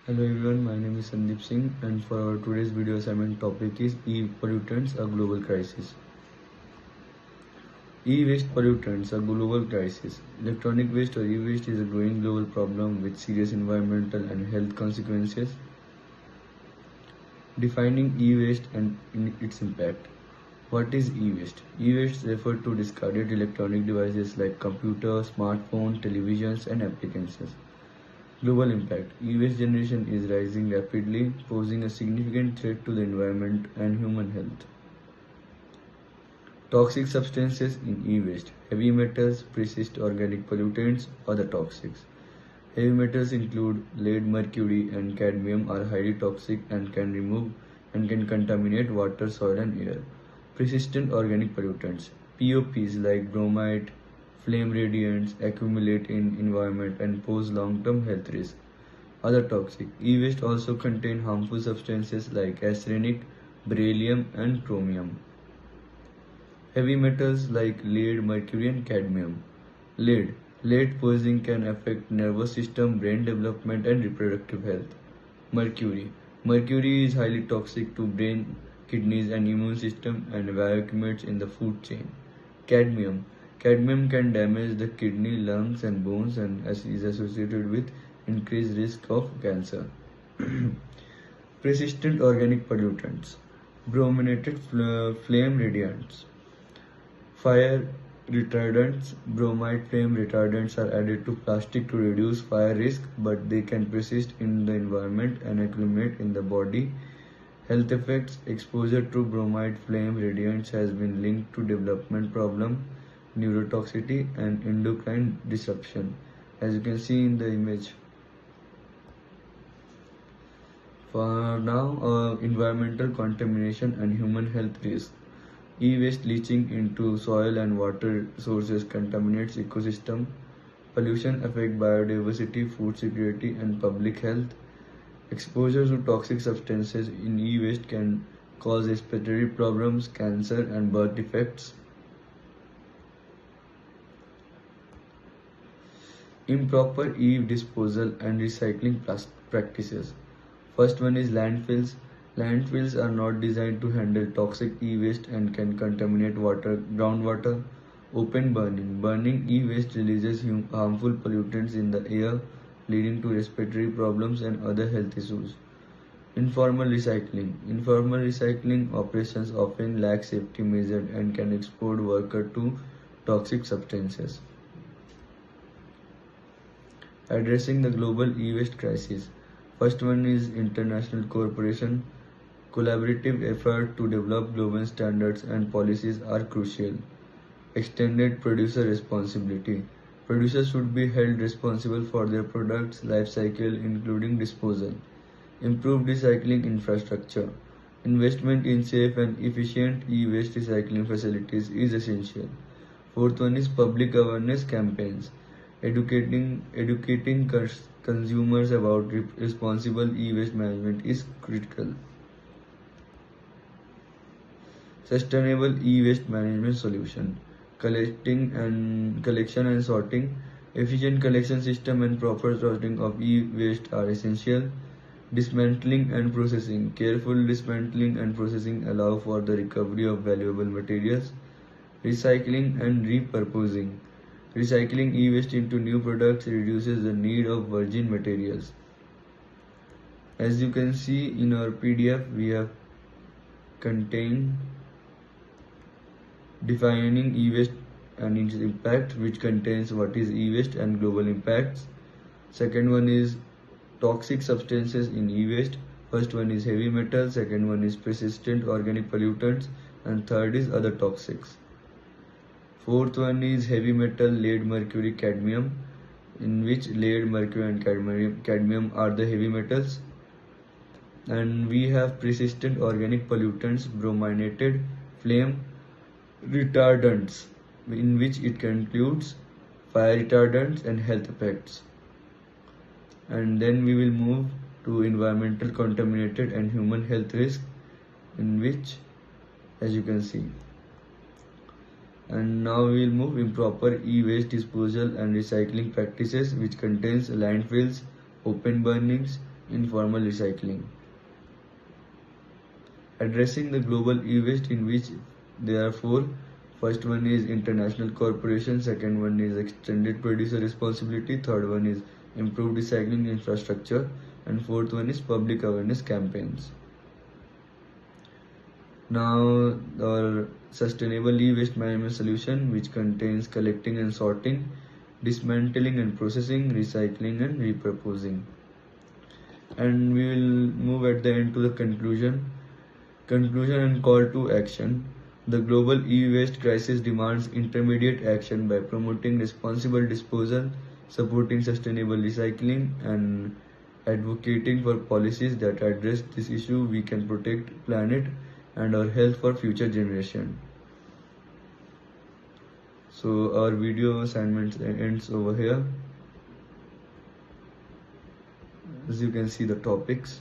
Hello everyone, my name is Sandeep Singh and for our today's video assignment topic is E-pollutants, a global crisis. E-waste pollutants, a global crisis. Electronic waste or e-waste is a growing global problem with serious environmental and health consequences. Defining e-waste and its impact. What is e-waste? E-waste refers to discarded electronic devices like computers, smartphones, televisions and appliances. Global impact. E-waste generation is rising rapidly, posing a significant threat to the environment and human health. Toxic substances in e-waste. Heavy metals, persist organic pollutants, other toxics. Heavy metals include lead, mercury, and cadmium are highly toxic and can contaminate water, soil, and air. Persistent organic pollutants. POPs like bromide, flame retardants accumulate in environment and pose long-term health risk. Other toxic. E-waste also contain harmful substances like arsenic, beryllium, and chromium. Heavy metals like lead, mercury, and cadmium. Lead. Lead poisoning can affect nervous system, brain development, and reproductive health. Mercury. Mercury is highly toxic to brain, kidneys, and immune system and bioaccumulates in the food chain. Cadmium. Cadmium can damage the kidney, lungs, and bones and is associated with increased risk of cancer. Persistent organic pollutants. Brominated flame retardants. Fire retardants. Bromide flame retardants are added to plastic to reduce fire risk, but they can persist in the environment and accumulate in the body. Health effects. Exposure to bromide flame retardants has been linked to development problem, neurotoxicity, and endocrine disruption, as you can see in the image. For now, environmental contamination and human health risk. E-waste leaching into soil and water sources contaminates ecosystem. Pollution affects biodiversity, food security, and public health. Exposure to toxic substances in e-waste can cause respiratory problems, cancer, and birth defects. Improper e-disposal and recycling practices. First one is landfills. Landfills are not designed to handle toxic e-waste and can contaminate groundwater. Open burning. Burning e-waste releases harmful pollutants in the air, leading to respiratory problems and other health issues. Informal recycling. Informal recycling operations often lack safety measures and can expose workers to toxic substances. Addressing the global e-waste crisis. First one is international cooperation. Collaborative efforts to develop global standards and policies are crucial. Extended producer responsibility. Producers should be held responsible for their products' life cycle, including disposal. Improved recycling infrastructure. Investment in safe and efficient e-waste recycling facilities is essential. Fourth one is public awareness campaigns. Educating consumers about responsible e-waste management is critical. Sustainable e-waste management solution. Collection and sorting. Efficient collection system and proper sorting of e-waste are essential. Dismantling and processing. Careful dismantling and processing allow for the recovery of valuable materials. Recycling and repurposing. Recycling e-waste into new products reduces the need of virgin materials. As you can see in our PDF, we have contained defining e-waste and its impact, which contains what is e-waste and global impacts. Second one is toxic substances in e-waste. First one is heavy metal, second one is persistent organic pollutants, and third is other toxics. Fourth one is heavy metal, lead, mercury, cadmium, in which lead, mercury, and cadmium are the heavy metals. And we have persistent organic pollutants, brominated flame retardants, in which it includes fire retardants and health effects. And then we will move to environmental contaminated and human health risk, in which, as you can see. And now we will move improper e-waste disposal and recycling practices, which contains landfills, open burnings, informal recycling. Addressing the global e-waste, in which there are four. First one is international cooperation, second one is extended producer responsibility, third one is improved recycling infrastructure, and fourth one is public awareness campaigns. Now, our sustainable e-waste management solution, which contains collecting and sorting, dismantling and processing, recycling and repurposing. And we will move at the end to the conclusion. Conclusion and call to action. The global e-waste crisis demands intermediate action by promoting responsible disposal, supporting sustainable recycling, and advocating for policies that address this issue. We can protect planet and our health for future generation. So our video assignment ends over here. As you can see the topics.